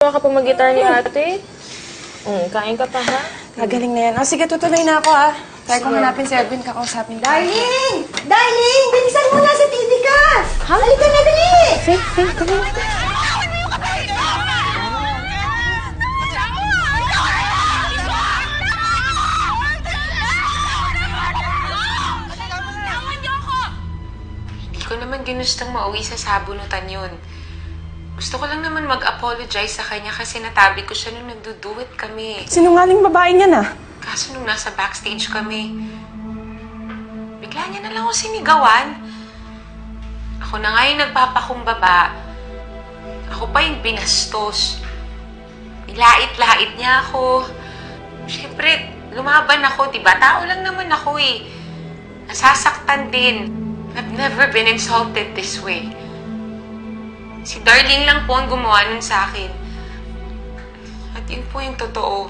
natutuwa ka pa mag-guitar ni ate. Kain ka pa, ha? Gagaling na yan. O, sige, tutuloy na ako, ah. Try ko hanapin si Edwin, kakausapin. Darling! Darling! Bilisan mo na! Sa TV ka! Halika na, dali! Faith, dali. Hindi ko naman ginustong mauwi sa sabunutan yun. Gusto ko lang naman mag-apologize sa kanya kasi natabi ko siya nung nagduduet kami. Sinungaling babae niya na. Kaso nung nasa backstage kami, bigla niya na lang ako sinigawan. Ako na nga yung nagpapakumbaba. Ako pa yung binastos. Nilait-lait niya ako. Siyempre, lumaban ako, diba? Tao lang naman ako eh. Nasasaktan din. I've never been insulted this way. Si Darling lang po ang gumawa nun sa akin. At yun po yung totoo.